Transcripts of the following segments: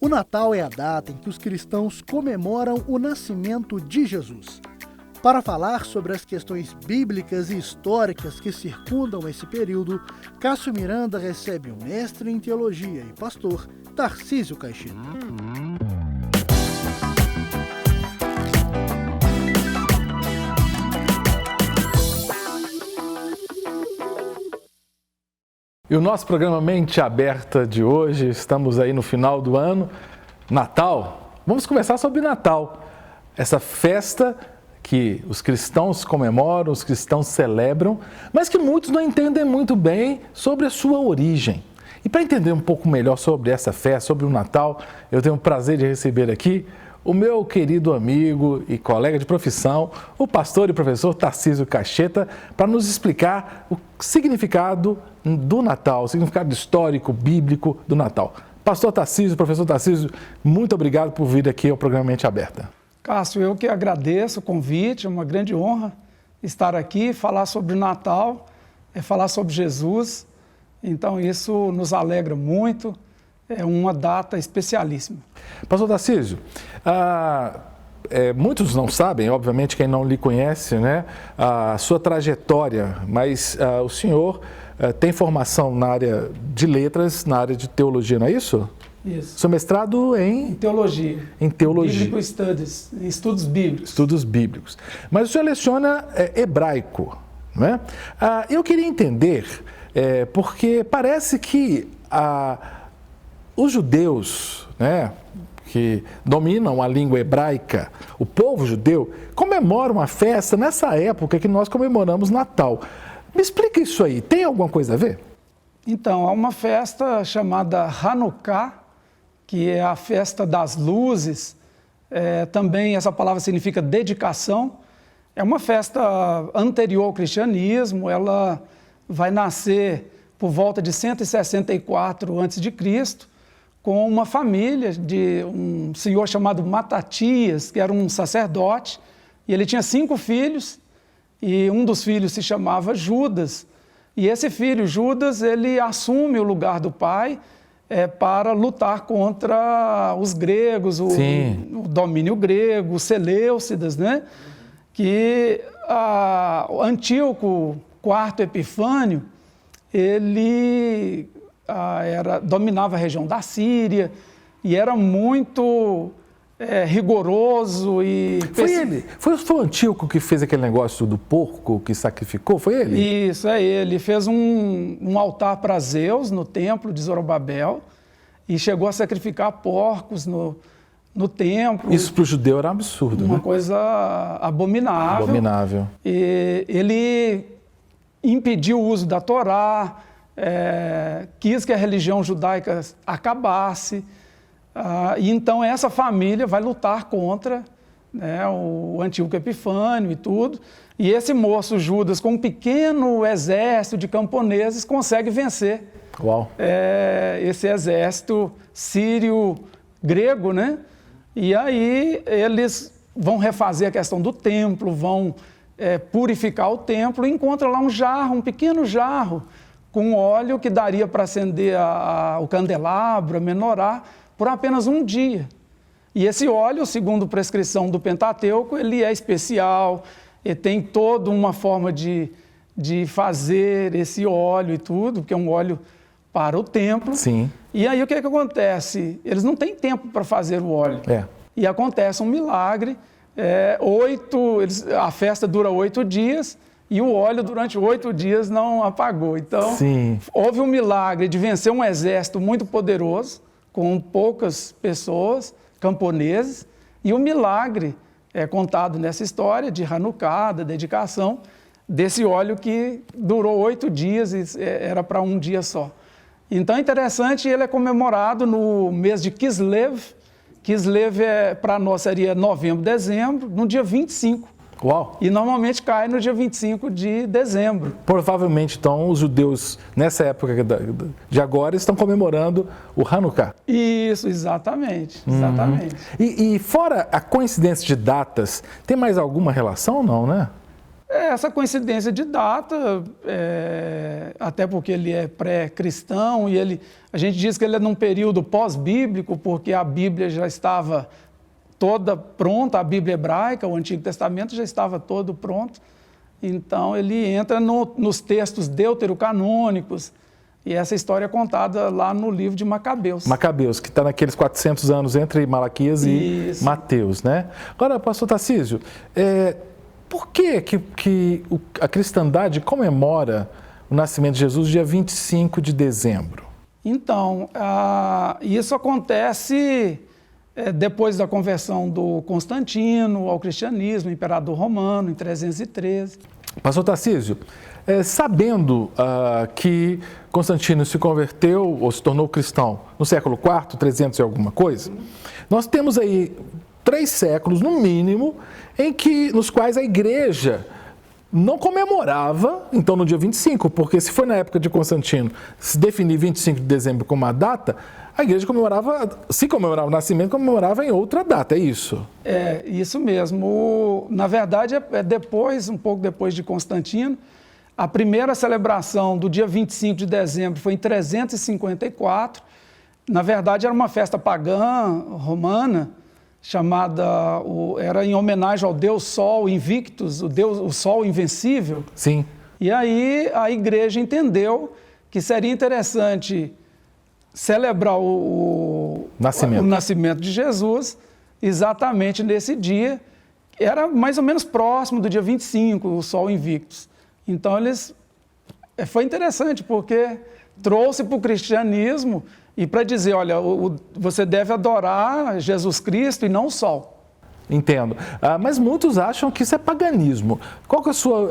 O Natal é a data em que os cristãos comemoram o nascimento de Jesus. Para falar sobre as questões bíblicas e históricas que circundam esse período, Cássio Miranda recebe o mestre em teologia e pastor Tarcísio Caixeta. E o nosso programa Mente Aberta de hoje, estamos aí no final do ano, Natal. Vamos conversar sobre Natal, essa festa que os cristãos comemoram, os cristãos celebram, mas que muitos não entendem muito bem sobre a sua origem. E para entender um pouco melhor sobre essa festa, sobre o Natal, eu tenho o prazer de receber aqui o meu querido amigo e colega de profissão, o pastor e professor Tarcísio Caixeta, para nos explicar o significado do Natal, o significado histórico, bíblico do Natal. Pastor Tarcísio, professor Tarcísio, muito obrigado por vir aqui ao programa Mente Aberta. Cássio, eu que agradeço o convite, é uma grande honra estar aqui, falar sobre o Natal, falar sobre Jesus, então isso nos alegra muito. É uma data especialíssima. Pastor Tarcísio, muitos não sabem, obviamente quem não lhe conhece, né, a sua trajetória, mas o senhor tem formação na área de letras, na área de teologia, não é isso? Isso. Seu mestrado em teologia. Em teologia. Biblical Studies, estudos bíblicos. Estudos bíblicos. Mas o senhor leciona hebraico, não é? Eu queria entender, porque parece que os judeus, né, que dominam a língua hebraica, o povo judeu, comemoram uma festa nessa época que nós comemoramos Natal. Me explica isso aí, tem alguma coisa a ver? Então, há uma festa chamada Hanukkah, que é a festa das luzes. Também essa palavra significa dedicação. É uma festa anterior ao cristianismo, ela vai nascer por volta de 164 a.C., com uma família de um senhor chamado Matatias, que era um sacerdote, e ele tinha 5 filhos, e um dos filhos se chamava Judas. E esse filho, Judas, ele assume o lugar do pai para lutar contra os gregos, o domínio grego, os Seleucidas, né? Que Antíoco IV Epifânio, ele dominava a região da Síria e era muito rigoroso e... Foi o Antíoco que fez aquele negócio do porco que sacrificou? Foi ele? Isso, ele fez um altar para Zeus no templo de Zorobabel e chegou a sacrificar porcos no templo. Isso para o judeu era um absurdo, uma coisa abominável. Abominável. E ele impediu o uso da Torá, quis que a religião judaica acabasse. E então essa família vai lutar contra, né, o Antíoco Epifânio e tudo. E esse moço Judas, com um pequeno exército de camponeses, consegue vencer esse exército sírio-grego, né? E aí eles vão refazer a questão do templo, vão purificar o templo e encontram lá um pequeno jarro, com óleo que daria para acender o candelabro, a menorá, por apenas um dia. E esse óleo, segundo prescrição do Pentateuco, ele é especial, ele tem toda uma forma de fazer esse óleo e tudo, porque é um óleo para o templo. Sim. E aí o que acontece? Eles não têm tempo para fazer o óleo. E acontece um milagre, a festa dura 8 dias, e o óleo durante 8 dias não apagou. Então, houve um milagre de vencer um exército muito poderoso, com poucas pessoas, camponeses, e o milagre é contado nessa história de Hanukkah, da dedicação, desse óleo que durou 8 dias e era para um dia só. Então é interessante, ele é comemorado no mês de Kislev. Kislev para nós seria novembro, dezembro, no dia 25. Uau! E normalmente cai no dia 25 de dezembro. Provavelmente, então, os judeus, nessa época de agora, estão comemorando o Hanukkah. Isso, exatamente. E fora a coincidência de datas, tem mais alguma relação ou não, né? Essa coincidência de data, até porque ele é pré-cristão e a gente diz que ele é num período pós-bíblico, porque a Bíblia já estava toda pronta, a Bíblia hebraica, o Antigo Testamento já estava todo pronto. Então ele entra nos textos deuterocanônicos, e essa história é contada lá no livro de Macabeus. Macabeus, que está naqueles 400 anos entre Malaquias e Mateus, né? Agora, pastor Tarcísio, por que a cristandade comemora o nascimento de Jesus dia 25 de dezembro? Então, isso acontece depois da conversão do Constantino ao cristianismo, imperador romano, em 313. Pastor Tarcísio, sabendo que Constantino se converteu ou se tornou cristão no século IV, 300 e alguma coisa, nós temos aí 3 séculos, no mínimo, nos quais a igreja não comemorava, então, no dia 25, porque se foi na época de Constantino se definir 25 de dezembro como uma data, a igreja se comemorava o nascimento, comemorava em outra data, é isso? É, isso mesmo. Na verdade, um pouco depois de Constantino. A primeira celebração do dia 25 de dezembro foi em 354. Na verdade, era uma festa pagã romana, era em homenagem ao deus Sol Invictus, o Sol Invencível. Sim. E aí a igreja entendeu que seria interessante celebrar o nascimento de Jesus exatamente nesse dia. Era mais ou menos próximo do dia 25, o Sol Invictus. Então, foi interessante, porque trouxe para o cristianismo e para dizer, olha, você deve adorar Jesus Cristo e não o Sol. Entendo. Mas muitos acham que isso é paganismo. Qual que é a sua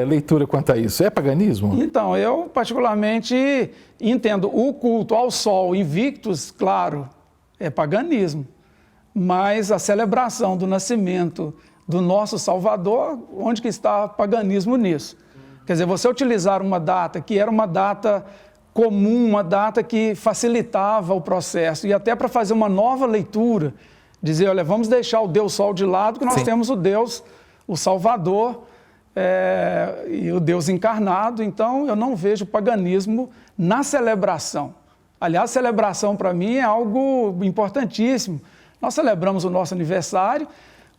leitura quanto a isso? É paganismo? Então, eu particularmente entendo o culto ao Sol Invictus, claro, é paganismo. Mas a celebração do nascimento do nosso Salvador, onde que está paganismo nisso? Quer dizer, você utilizar uma data que era uma data comum, uma data que facilitava o processo, e até para fazer uma nova leitura, dizer, olha, vamos deixar o Deus Sol de lado, que nós Sim. temos o Deus, o Salvador, e o Deus encarnado. Então, eu não vejo paganismo na celebração. Aliás, celebração para mim é algo importantíssimo. Nós celebramos o nosso aniversário.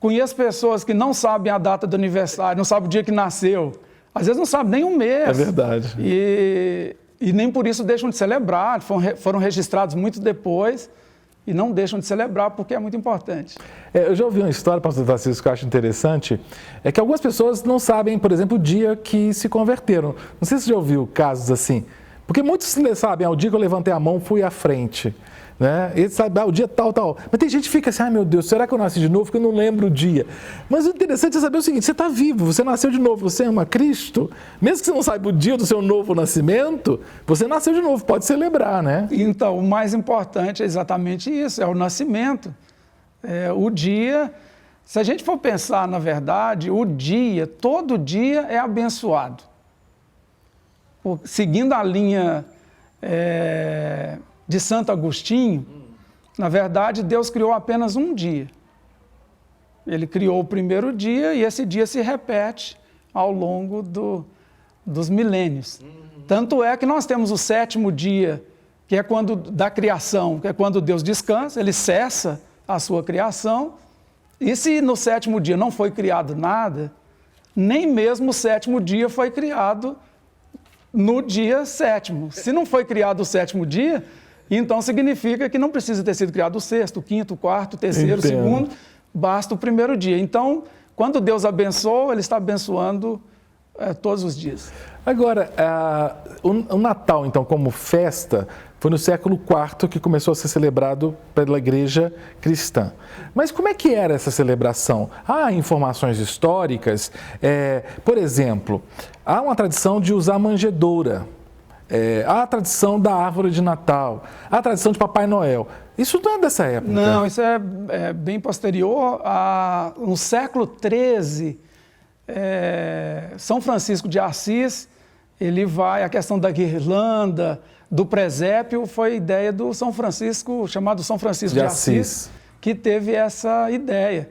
Conheço pessoas que não sabem a data do aniversário, não sabem o dia que nasceu. Às vezes não sabem nem um mês. É verdade. E nem por isso deixam de celebrar. Foram registrados muito depois e não deixam de celebrar porque é muito importante. Eu já ouvi uma história, pastor Tarcísio, que eu acho interessante, é que algumas pessoas não sabem, por exemplo, o dia que se converteram. Não sei se você já ouviu casos assim, porque muitos sabem, o dia que eu levantei a mão, fui à frente. Né? Ele sabe, o dia tal. Mas tem gente que fica assim, ai meu Deus, será que eu nasci de novo? Porque eu não lembro o dia. Mas o interessante é saber o seguinte, você está vivo, você nasceu de novo, você ama Cristo. Mesmo que você não saiba o dia do seu novo nascimento, você nasceu de novo, pode celebrar, né? Então, o mais importante é exatamente isso, é o nascimento. O dia, se a gente for pensar, na verdade, todo dia é abençoado. Seguindo a linha de Santo Agostinho, na verdade, Deus criou apenas um dia. Ele criou o primeiro dia e esse dia se repete ao longo dos milênios. Tanto é que nós temos o 7º dia, que é quando da criação, que é quando Deus descansa, ele cessa a sua criação. E se no 7º dia não foi criado nada, nem mesmo o 7º dia foi criado no dia 7º. Se não foi criado o 7º dia, então significa que não precisa ter sido criado o 6º, o 5º, o 4º, o 3º, o 2º, basta o primeiro dia. Então, quando Deus abençoa, ele está abençoando todos os dias. Agora, o Natal, então, como festa, foi no século IV que começou a ser celebrado pela igreja cristã. Mas como é que era essa celebração? Há informações históricas, por exemplo, há uma tradição de usar manjedoura. Há a tradição da árvore de Natal, há a tradição de Papai Noel. Isso não é dessa época? Não, isso é bem posterior. No século XIII, São Francisco de Assis, a questão da guirlanda, do presépio, foi ideia do São Francisco, chamado São Francisco de Assis, que teve essa ideia.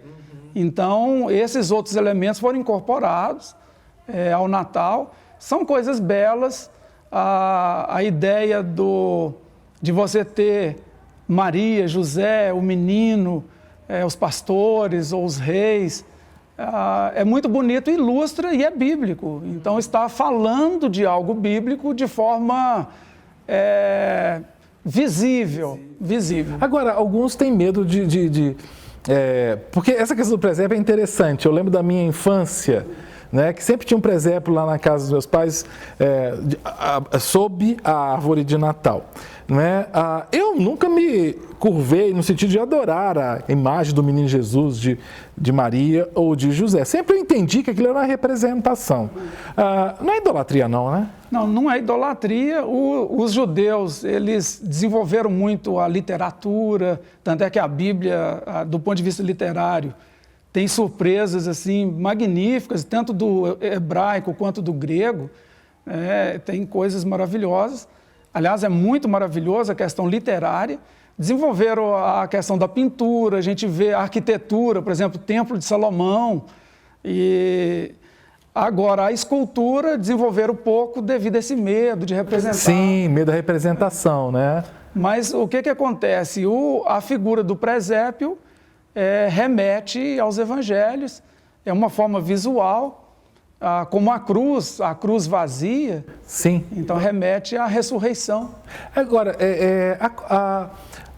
Então, esses outros elementos foram incorporados ao Natal. São coisas belas. A ideia de você ter Maria, José, o menino, os pastores ou os reis, é muito bonito, ilustra e é bíblico. Então está falando de algo bíblico de forma visível. Agora, alguns têm medo porque essa questão do presépio é interessante. Eu lembro da minha infância, né, que sempre tinha um presépio lá na casa dos meus pais, sob a árvore de Natal. Né? Eu nunca me curvei no sentido de adorar a imagem do menino Jesus, de Maria ou de José. Sempre eu entendi que aquilo era uma representação. Não é idolatria não, né? Não é idolatria. Os judeus, eles desenvolveram muito a literatura, tanto é que a Bíblia, do ponto de vista literário, tem surpresas assim magníficas, tanto do hebraico quanto do grego. Tem coisas maravilhosas. Aliás, é muito maravilhosa a questão literária. Desenvolveram a questão da pintura, a gente vê a arquitetura, por exemplo, o Templo de Salomão. E agora a escultura desenvolveram pouco devido a esse medo de representar. Sim, medo da representação, né? Mas o que acontece? A figura do presépio remete aos evangelhos, é uma forma visual. Como a cruz vazia, sim. Então remete à ressurreição. Agora,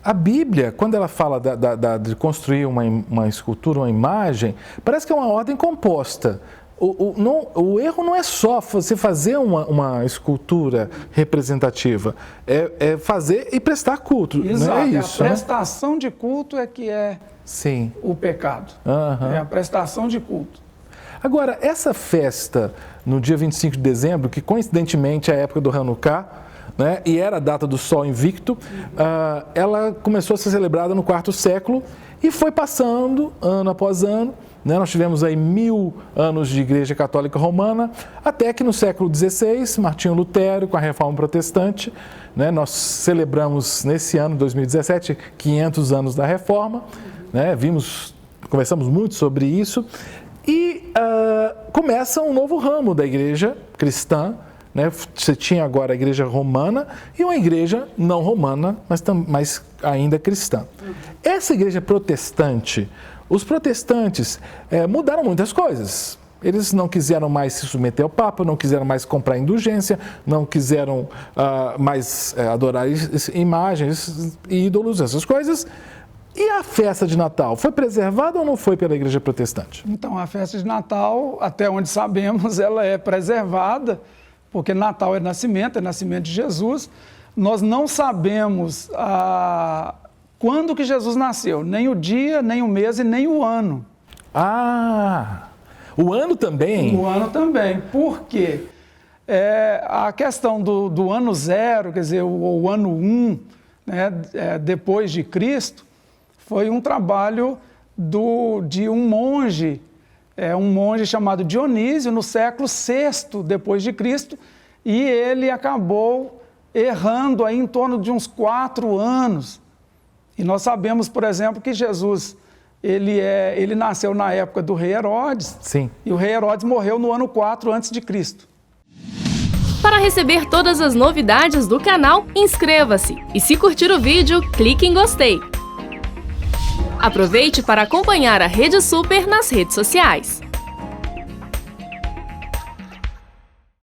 a Bíblia, quando ela fala de construir uma escultura, uma imagem, parece que é uma ordem composta. O erro não é só você fazer uma escultura representativa, é fazer e prestar culto. Exato, não é isso, a prestação de culto é que é sim. O pecado. É a prestação de culto. Agora, essa festa, no dia 25 de dezembro, que coincidentemente é a época do Hanukkah, né, e era a data do Sol Invicto, ela começou a ser celebrada no quarto século e foi passando ano após ano. Né, nós tivemos aí 1000 anos de Igreja Católica Romana, até que no século XVI, Martinho Lutero, com a Reforma Protestante, né, nós celebramos nesse ano, 2017, 500 anos da Reforma, né, conversamos muito sobre isso. E começa um novo ramo da igreja cristã, né? Você tinha agora a igreja romana e uma igreja não romana, mas ainda cristã. Essa igreja protestante, os protestantes mudaram muitas coisas. Eles não quiseram mais se submeter ao Papa, não quiseram mais comprar indulgência, não quiseram mais adorar imagens, ídolos, essas coisas. E a festa de Natal, foi preservada ou não foi pela Igreja Protestante? Então, a festa de Natal, até onde sabemos, ela é preservada, porque Natal é nascimento de Jesus. Nós não sabemos quando que Jesus nasceu, nem o dia, nem o mês e nem o ano. O ano também? O ano também. Por quê? A questão do ano zero, quer dizer, o ano 1, né, depois de Cristo, foi um trabalho de um monge chamado Dionísio, no século VI depois de Cristo, e ele acabou errando aí em torno de uns 4 anos. E nós sabemos, por exemplo, que Jesus ele nasceu na época do rei Herodes. Sim. E o rei Herodes morreu no ano 4 a.C. Para receber todas as novidades do canal, inscreva-se. E se curtir o vídeo, clique em gostei. Aproveite para acompanhar a Rede Super nas redes sociais.